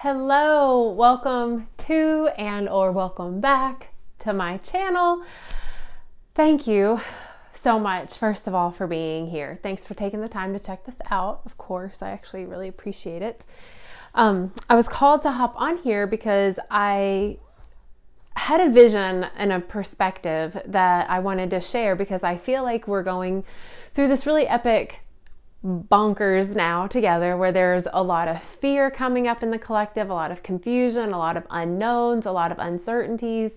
Hello, welcome to or welcome back to my channel. Thank you so much, first of all, for being here. Thanks for taking the time to check this out. Of course, I actually really appreciate it. I was called to hop on here because I had a vision and a perspective that I wanted to share, because I feel like we're going through this really epic bonkers now together, where there's a lot of fear coming up in the collective, a lot of confusion, a lot of unknowns, a lot of uncertainties,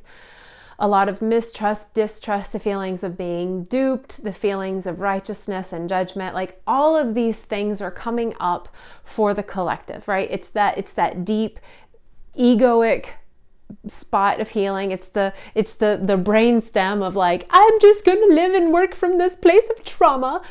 a lot of mistrust, distrust, the feelings of being duped, the feelings of righteousness and judgment. Like, all of these things are coming up for the collective, right? It's that deep egoic spot of healing. It's the brain stem of like, I'm just gonna live and work from this place of trauma.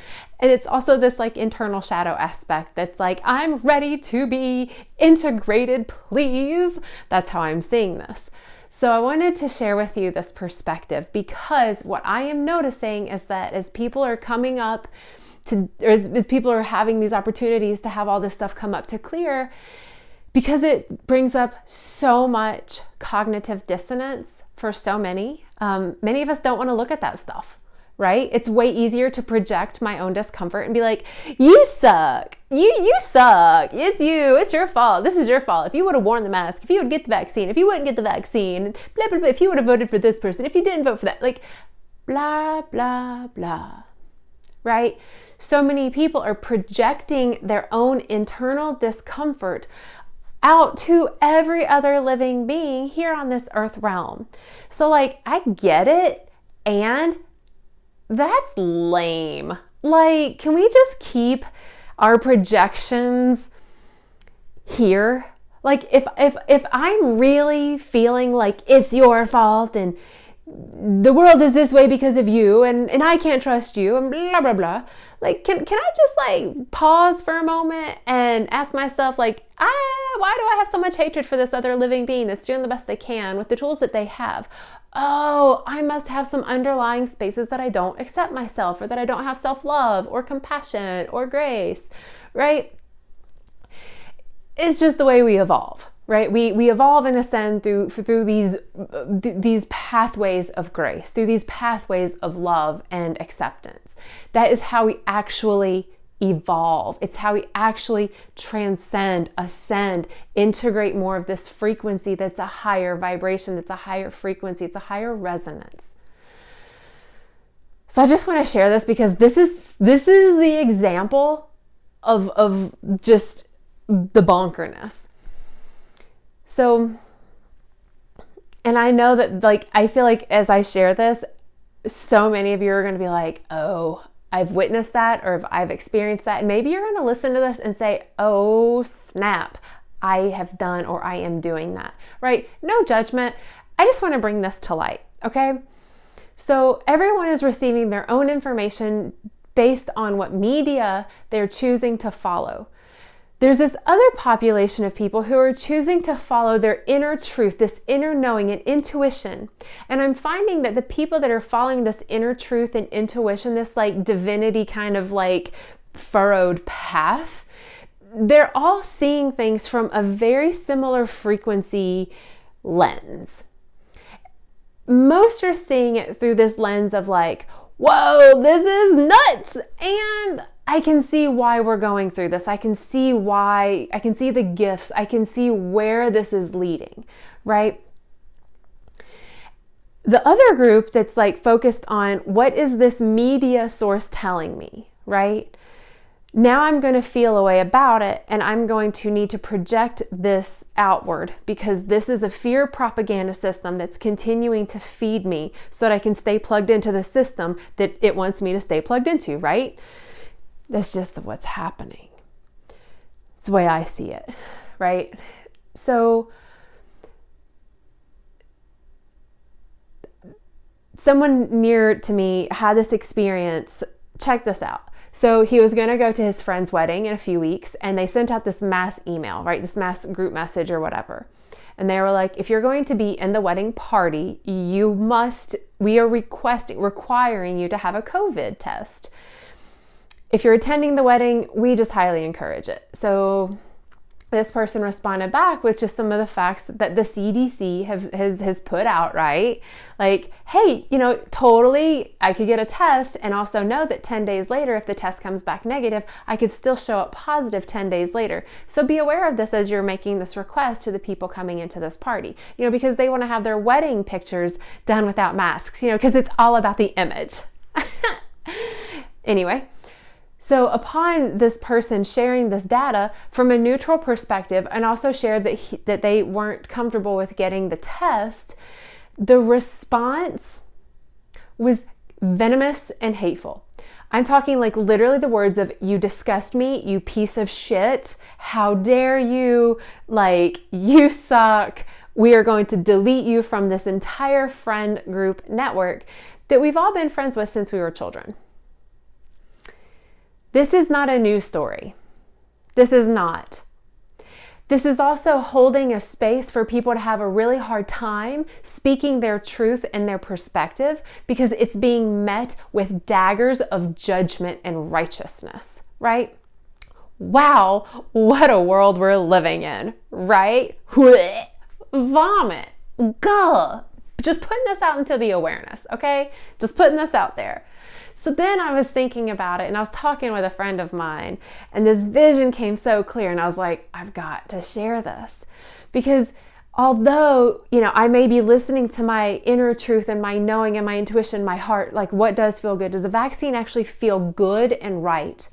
And it's also this like internal shadow aspect that's like, I'm ready to be integrated, please. That's how I'm seeing this. So I wanted to share with you this perspective, because what I am noticing is that as people are coming up to, or as people are having these opportunities to have all this stuff come up to clear, because it brings up so much cognitive dissonance for so many. Many of us don't want to look at that stuff, right? It's way easier to project my own discomfort and be like, you suck. You suck. It's you. It's your fault. This is your fault. If you would have worn the mask, if you would get the vaccine, if you wouldn't get the vaccine, blah, blah, blah, if you would have voted for this person, if you didn't vote for that, like blah, blah, blah, right? So many people are projecting their own internal discomfort out to every other living being here on this earth realm. So like, I get it, and that's lame. Like, can we just keep our projections here? Like, if I'm really feeling like it's your fault and the world is this way because of you, and I can't trust you, and blah, blah, blah. Like, can I just like pause for a moment and ask myself, like, why do I have so much hatred for this other living being that's doing the best they can with the tools that they have? Oh, I must have some underlying spaces that I don't accept myself, or that I don't have self-love or compassion or grace, right? It's just the way we evolve. Right? We evolve and ascend through these pathways of grace, through these pathways of love and acceptance. That is how we actually evolve. It's how we actually transcend, ascend, integrate more of this frequency that's a higher vibration, that's a higher frequency, it's a higher resonance. So I just want to share this, because this is the example of just the bonkerness. So, and I know that, like, I feel like as I share this, so many of you are going to be like, oh, I've witnessed that, or I've experienced that. And maybe you're going to listen to this and say, oh, snap, I have done, or I am doing that, right? No judgment. I just want to bring this to light, okay? So everyone is receiving their own information based on what media they're choosing to follow. There's this other population of people who are choosing to follow their inner truth, this inner knowing and intuition. And I'm finding that the people that are following this inner truth and intuition, this like divinity kind of like furrowed path, they're all seeing things from a very similar frequency lens. Most are seeing it through this lens of like, whoa, this is nuts. And I can see why we're going through this. I can see the gifts. I can see where this is leading, right? The other group that's like focused on, what is this media source telling me, right? Now I'm going to feel a way about it, and I'm going to need to project this outward, because this is a fear propaganda system that's continuing to feed me so that I can stay plugged into the system that it wants me to stay plugged into, right? That's just what's happening. It's the way I see it, right? So someone near to me had this experience. Check this out. So he was going to go to his friend's wedding in a few weeks, and they sent out this mass email, right? This mass group message or whatever. And they were like, if you're going to be in the wedding party, we are requiring you to have a COVID test. If you're attending the wedding, we just highly encourage it. So this person responded back with just some of the facts that the CDC has put out, right? Like, hey, totally, I could get a test and also know that 10 days later, if the test comes back negative, I could still show up positive 10 days later. So be aware of this as you're making this request to the people coming into this party, because they want to have their wedding pictures done without masks, because it's all about the image. Anyway. So upon this person sharing this data from a neutral perspective and also shared that they weren't comfortable with getting the test, the response was venomous and hateful. I'm talking like literally the words of, "You disgust me, you piece of shit, how dare you, like you suck, we are going to delete you from this entire friend group network that we've all been friends with since we were children." This is not a news story. This is not. This is also holding a space for people to have a really hard time speaking their truth and their perspective because it's being met with daggers of judgment and righteousness, right? Wow, what a world we're living in, right? Vomit. Gah. Just putting this out into the awareness, okay? Just putting this out there. So then I was thinking about it and I was talking with a friend of mine and this vision came so clear and I was like, I've got to share this because although, I may be listening to my inner truth and my knowing and my intuition, my heart, like what does feel good? Does a vaccine actually feel good and right?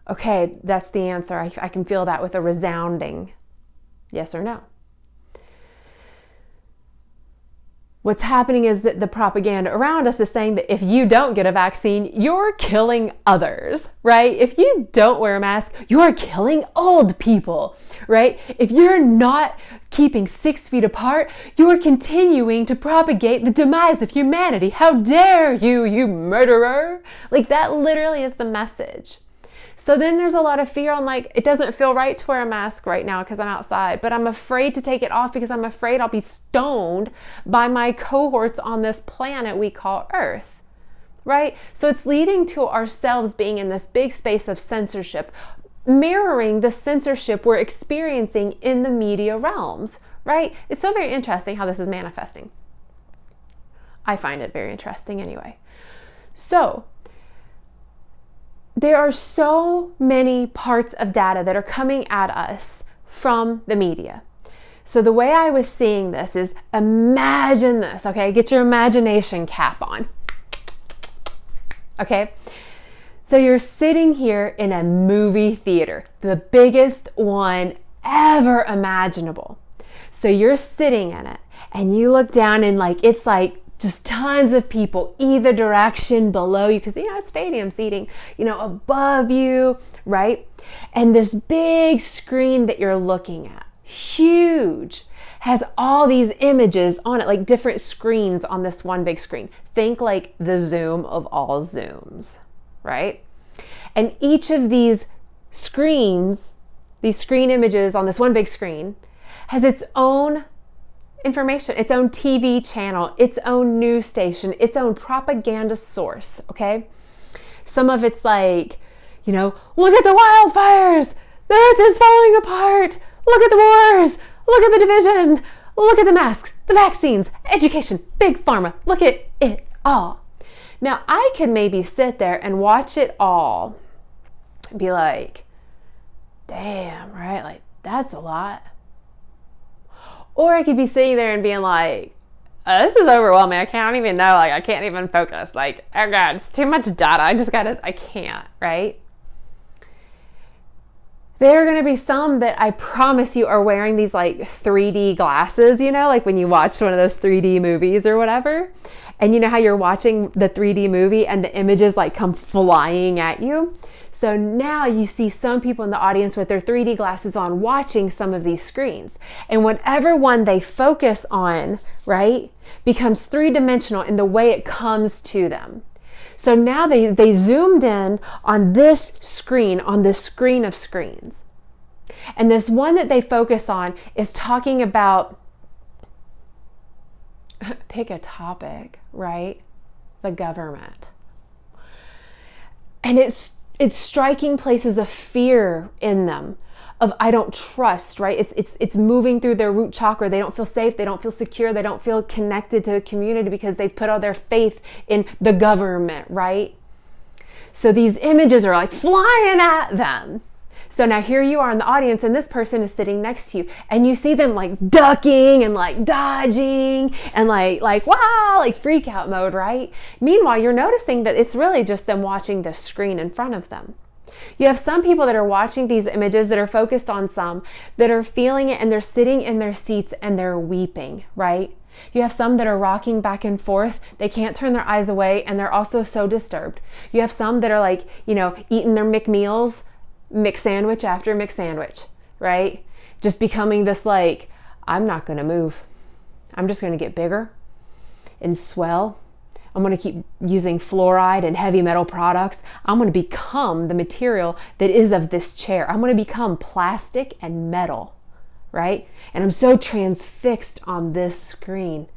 Okay, that's the answer. I can feel that with a resounding yes or no. What's happening is that the propaganda around us is saying that if you don't get a vaccine, you're killing others, right? If you don't wear a mask, you're killing old people, right? If you're not keeping 6 feet apart, you're continuing to propagate the demise of humanity. How dare you, you murderer? Like that literally is the message. So then there's a lot of fear on like, it doesn't feel right to wear a mask right now because I'm outside, but I'm afraid to take it off because I'm afraid I'll be stoned by my cohorts on this planet we call Earth, right? So it's leading to ourselves being in this big space of censorship, mirroring the censorship we're experiencing in the media realms, right? It's so very interesting how this is manifesting. I find it very interesting anyway. So there are so many parts of data that are coming at us from the media. So the way I was seeing this is imagine this, okay? Get your imagination cap on. Okay? So you're sitting here in a movie theater, the biggest one ever imaginable. So you're sitting in it and you look down and it's like just tons of people either direction below you because it's stadium seating, above you, right? And this big screen that you're looking at, huge, has all these images on it, like different screens on this one big screen. Think like the Zoom of all Zooms, right? And each of these screens, these screen images on this one big screen, has its own information, its own TV channel, its own news station, its own propaganda source, okay? Some of it's like, look at the wildfires, the earth is falling apart, look at the wars, look at the division, look at the masks, the vaccines, education, big pharma, look at it all. Now, I could maybe sit there and watch it all and be like, damn, right? Like, that's a lot. Or I could be sitting there and being like, this is overwhelming. I can't even know. I can't even focus. Like, oh God, it's too much data. I can't, right? There are going to be some that I promise you are wearing these 3D glasses, like when you watch one of those 3D movies or whatever. And you know how you're watching the 3D movie and the images come flying at you? So now you see some people in the audience with their 3D glasses on watching some of these screens. And whatever one they focus on, right, becomes three-dimensional in the way it comes to them. So now they zoomed in on this screen of screens. And this one that they focus on is talking about, pick a topic, right? The government. And it's It's striking places of fear in them, of I don't trust, right? It's moving through their root chakra. They don't feel safe. They don't feel secure. They don't feel connected to the community because they've put all their faith in the government, right? So these images are like flying at them. So now here you are in the audience and this person is sitting next to you and you see them like ducking and like dodging and like wow, like freak out mode, right? Meanwhile, you're noticing that it's really just them watching the screen in front of them. You have some people that are watching these images that are focused on some that are feeling it and they're sitting in their seats and they're weeping, right? You have some that are rocking back and forth. They can't turn their eyes away and they're also so disturbed. You have some that are like, eating their McMeals, McSandwich after McSandwich, right? Just becoming this like, I'm not going to move. I'm just going to get bigger and swell. I'm going to keep using fluoride and heavy metal products. I'm going to become the material that is of this chair. I'm going to become plastic and metal, right? And I'm so transfixed on this screen.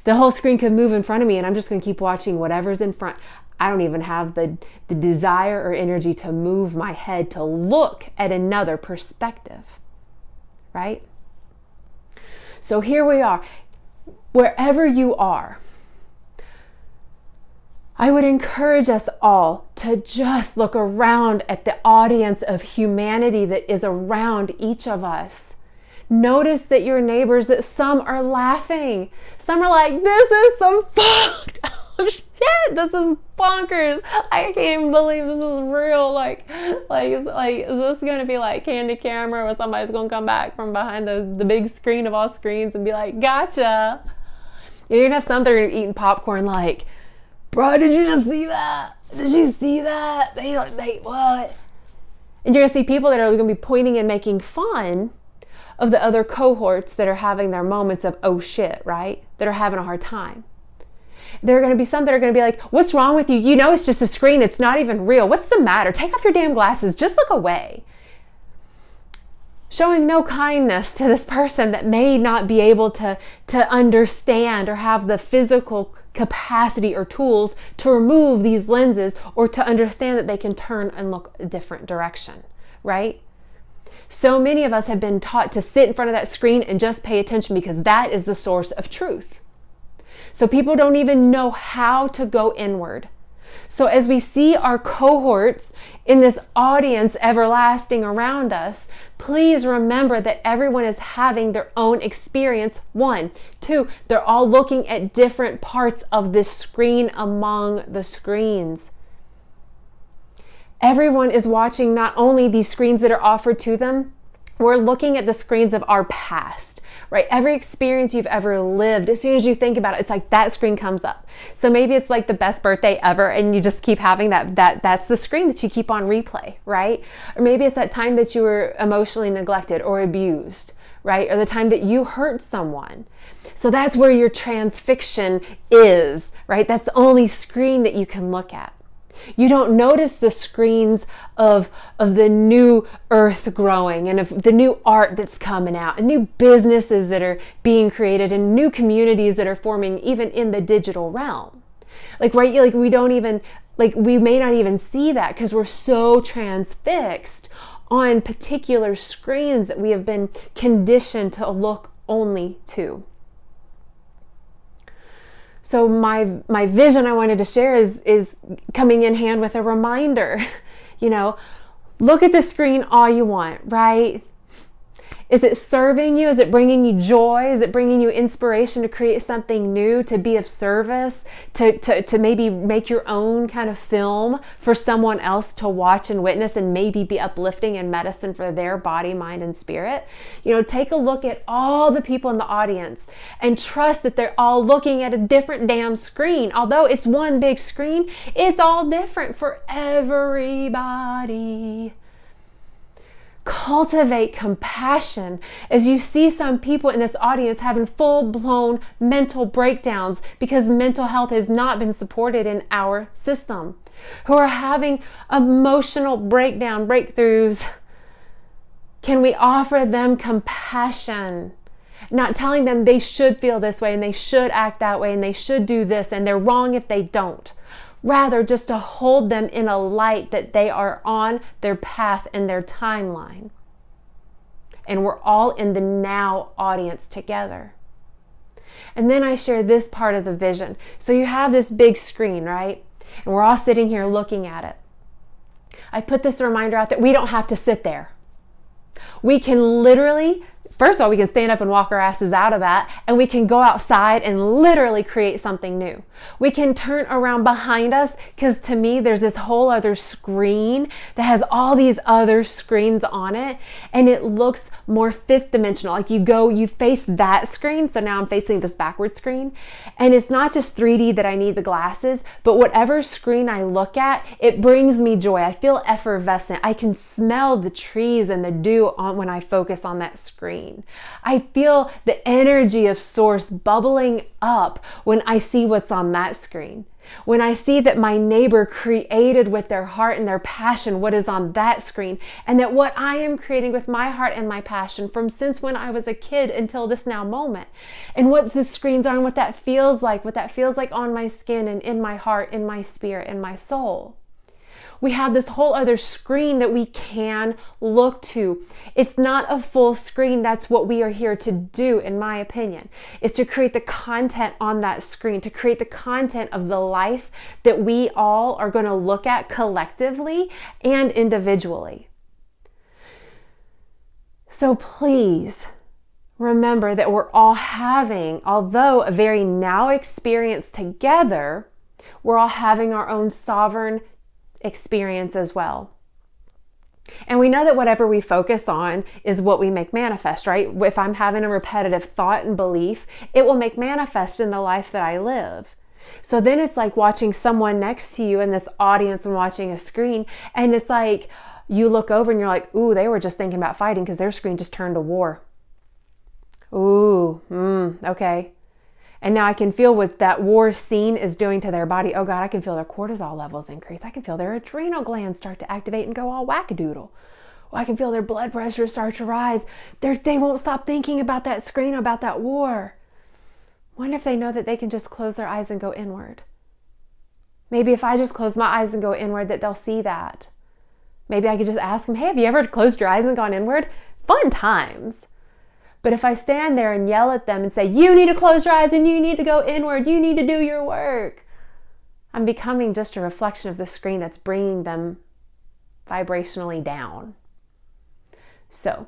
The whole screen could move in front of me and I'm just going to keep watching whatever's in front. I don't even have the desire or energy to move my head to look at another perspective, right? So here we are. Wherever you are, I would encourage us all to just look around at the audience of humanity that is around each of us. Notice that your neighbors, that some are laughing. Some are like, this is some fucked up shit. This is bonkers. I can't even believe this is real. Like, is this going to be like Candid Camera where somebody's going to come back from behind the big screen of all screens and be like, gotcha. You're going to have some that are eating popcorn like, bro, did you just see that? Did you see that? They what? And you're going to see people that are going to be pointing and making fun of the other cohorts that are having their moments of, oh shit, right? That are having a hard time. There are going to be some that are going to be like, what's wrong with you? You know it's just a screen. It's not even real. What's the matter? Take off your damn glasses. Just look away. Showing no kindness to this person that may not be able to understand or have the physical capacity or tools to remove these lenses or to understand that they can turn and look a different direction, right? So many of us have been taught to sit in front of that screen and just pay attention because that is the source of truth. So people don't even know how to go inward. So as we see our cohorts in this audience everlasting around us, please remember that everyone is having their own experience. 1, 2, they're all looking at different parts of this screen among the screens. Everyone is watching not only these screens that are offered to them, we're looking at the screens of our past, right? Every experience you've ever lived, as soon as you think about it, it's like that screen comes up. So maybe it's like the best birthday ever and you just keep having that's the screen that you keep on replay, right? Or maybe it's that time that you were emotionally neglected or abused, right? Or the time that you hurt someone. So that's where your transfixion is, right? That's the only screen that you can look at. You don't notice the screens of the new earth growing and of the new art that's coming out and new businesses that are being created and new communities that are forming even in the digital realm. Like, right, like we don't even, like we may not even see that because we're so transfixed on particular screens that we have been conditioned to look only to. So my vision I wanted to share is coming in hand with a reminder, look at the screen all you want, right? Is it serving you? Is it bringing you joy? Is it bringing you inspiration to create something new, to be of service, to maybe make your own kind of film for someone else to watch and witness and maybe be uplifting and medicine for their body, mind, and spirit? Take a look at all the people in the audience and trust that they're all looking at a different damn screen. Although it's one big screen, it's all different for everybody. Cultivate compassion as you see some people in this audience having full-blown mental breakdowns because mental health has not been supported in our system, who are having emotional breakthroughs. Can we offer them compassion? Not telling them they should feel this way and they should act that way and they should do this and they're wrong if they don't. Rather, just to hold them in a light that they are on their path and their timeline. And we're all in the now audience together. And then I share this part of the vision. So you have this big screen, right? And we're all sitting here looking at it. I put this reminder out that we don't have to sit there. We can literally, first of all, we can stand up and walk our asses out of that, and we can go outside and literally create something new. We can turn around behind us, because to me, there's this whole other screen that has all these other screens on it, and it looks more fifth dimensional. Like you face that screen, so now I'm facing this backward screen, and it's not just 3D that I need the glasses, but whatever screen I look at, it brings me joy. I feel effervescent. I can smell the trees and the dew when I focus on that screen. I feel the energy of source bubbling up when I see what's on that screen. When I see that my neighbor created with their heart and their passion what is on that screen, and that what I am creating with my heart and my passion from since when I was a kid until this now moment, and what the screens are and what that feels like on my skin and in my heart, in my spirit, in my soul. We have this whole other screen that we can look to. It's not a full screen. That's what we are here to do, in my opinion, is to create the content on that screen, to create the content of the life that we all are going to look at collectively and individually. So please remember that we're all having, although a very now experience together, we're all having our own sovereign experience as well. And we know that whatever we focus on is what we make manifest, right? If I'm having a repetitive thought and belief, it will make manifest in the life that I live. So then it's like watching someone next to you in this audience and watching a screen, and it's like you look over and you're like, ooh, they were just thinking about fighting because their screen just turned to war. Ooh, okay. And now I can feel what that war scene is doing to their body. Oh God, I can feel their cortisol levels increase. I can feel their adrenal glands start to activate and go all wackadoodle. I can feel their blood pressure start to rise. They won't stop thinking about that screen, about that war. Wonder if they know that they can just close their eyes and go inward. Maybe if I just close my eyes and go inward, that they'll see that. Maybe I could just ask them, hey, have you ever closed your eyes and gone inward? Fun times. But if I stand there and yell at them and say, you need to close your eyes and you need to go inward, you need to do your work, I'm becoming just a reflection of the screen that's bringing them vibrationally down. So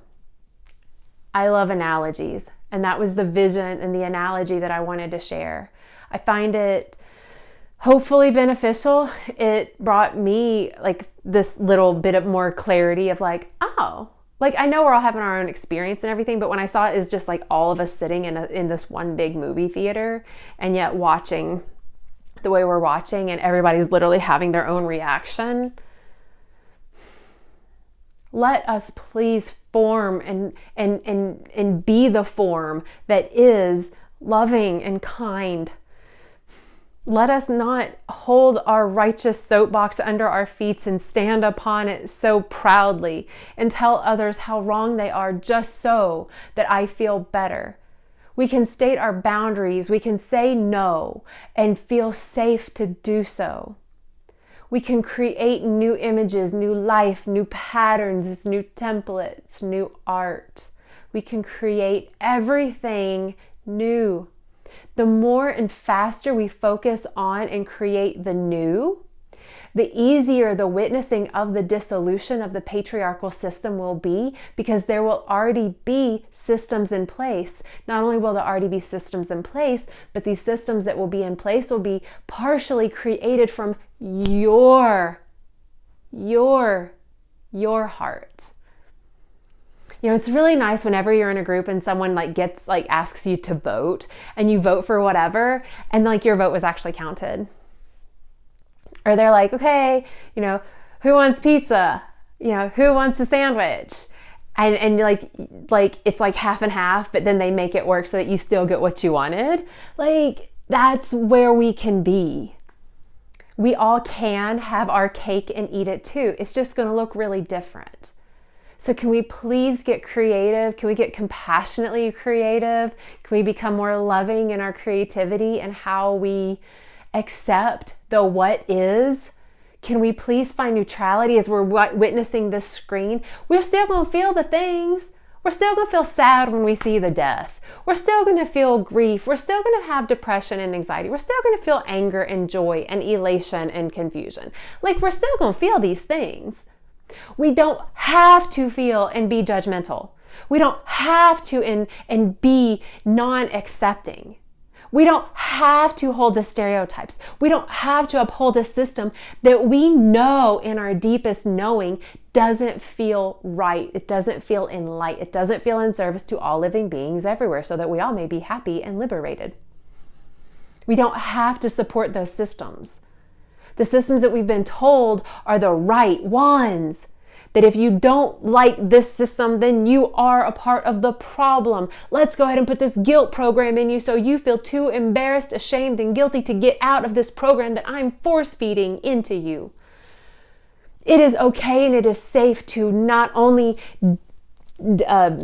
I love analogies, and that was the vision and the analogy that I wanted to share. I find it hopefully beneficial. It brought me like this little bit of more clarity of like, oh, like I know we're all having our own experience and everything, but when I saw it as just like all of us sitting in this one big movie theater and yet watching the way we're watching and everybody's literally having their own reaction, let us please form and be the form that is loving and kind. Let us not hold our righteous soapbox under our feet and stand upon it so proudly and tell others how wrong they are just so that I feel better. We can state our boundaries. We can say no and feel safe to do so. We can create new images, new life, new patterns, new templates, new art. We can create everything new. The more and faster we focus on and create the new, the easier the witnessing of the dissolution of the patriarchal system will be, because there will already be systems in place. Not only will there already be systems in place, but these systems that will be in place will be partially created from your heart. You know, it's really nice whenever you're in a group and someone asks you to vote and you vote for whatever and like your vote was actually counted. Or they're like, okay, you know, who wants pizza? You know, who wants a sandwich? And like it's like half and half, but then they make it work so that you still get what you wanted. Like that's where we can be. We all can have our cake and eat it too. It's just going to look really different. So can we please get creative? Can we get compassionately creative? Can we become more loving in our creativity and how we accept the what is? Can we please find neutrality as we're witnessing this screen? We're still going to feel the things. We're still going to feel sad when we see the death. We're still going to feel grief. We're still going to have depression and anxiety. We're still going to feel anger and joy and elation and confusion. Like, we're still going to feel these things. We don't have to feel and be judgmental. We don't have to and be non-accepting. We don't have to hold the stereotypes. We don't have to uphold a system that we know in our deepest knowing doesn't feel right. It doesn't feel in light. It doesn't feel in service to all living beings everywhere so that we all may be happy and liberated. We don't have to support those systems. The systems that we've been told are the right ones. That if you don't like this system, then you are a part of the problem. Let's go ahead and put this guilt program in you so you feel too embarrassed, ashamed, and guilty to get out of this program that I'm force feeding into you. It is okay and it is safe to not only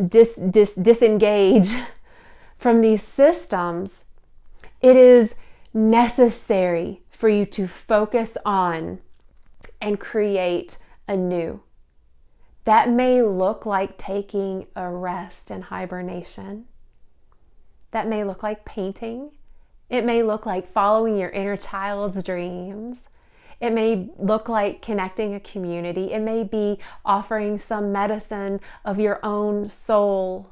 disengage from these systems, it is necessary for you to focus on and create anew. That may look like taking a rest and hibernation. That may look like painting. It may look like following your inner child's dreams. It may look like connecting a community. It may be offering some medicine of your own soul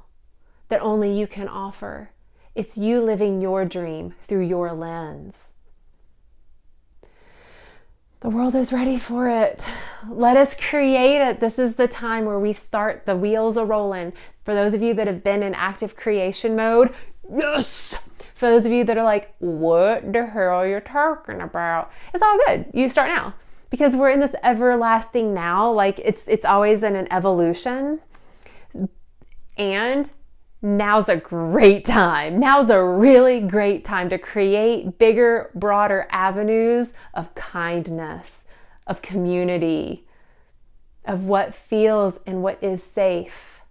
that only you can offer. It's you living your dream through your lens. The world is ready for it. Let us create it. This is the time where we start, the wheels are rolling. For those of you that have been in active creation mode, yes! For those of you that are like, what the hell are you talking about? It's all good. You start now. Because we're in this everlasting now. Like it's always in an evolution. And now's a great time. Now's a really great time to create bigger, broader avenues of kindness, of community, of what feels and what is safe,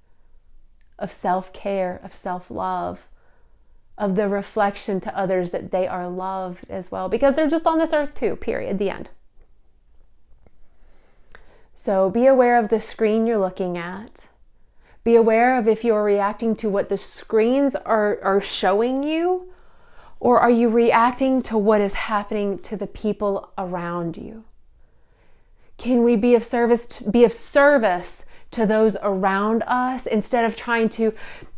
of self-care, of self-love, of the reflection to others that they are loved as well, because they're just on this earth too, period, the end. So be aware of the screen you're looking at. Be aware of if you're reacting to what the screens are showing you, or are you reacting to what is happening to the people around you? Can we be of service to those around us instead of trying to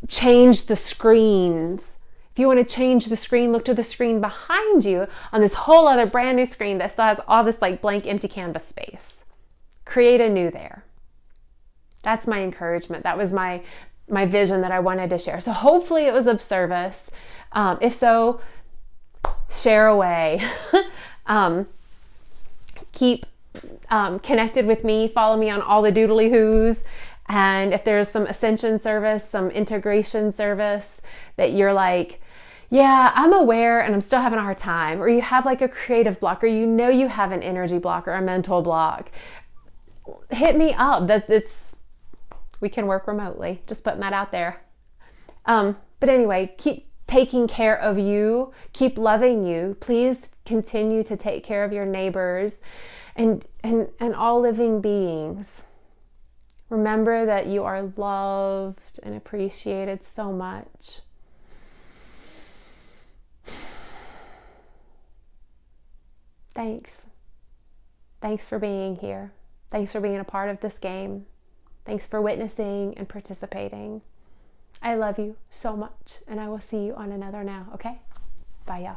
change the screens? If you want to change the screen, look to the screen behind you on this whole other brand new screen that still has all this like blank empty canvas space. Create anew there. That's my encouragement. That was my vision that I wanted to share. So hopefully it was of service. If so, share away. Keep connected with me. Follow me on all the doodly who's. And if there's some ascension service, some integration service that you're like, yeah, I'm aware and I'm still having a hard time, or you have like a creative block, or you know you have an energy block or a mental block, hit me up. We can work remotely. Just putting that out there. But anyway, keep taking care of you. Keep loving you. Please continue to take care of your neighbors and all living beings. Remember that you are loved and appreciated so much. Thanks. Thanks for being here. Thanks for being a part of this game. Thanks for witnessing and participating. I love you so much, and I will see you on another now, okay? Bye, y'all.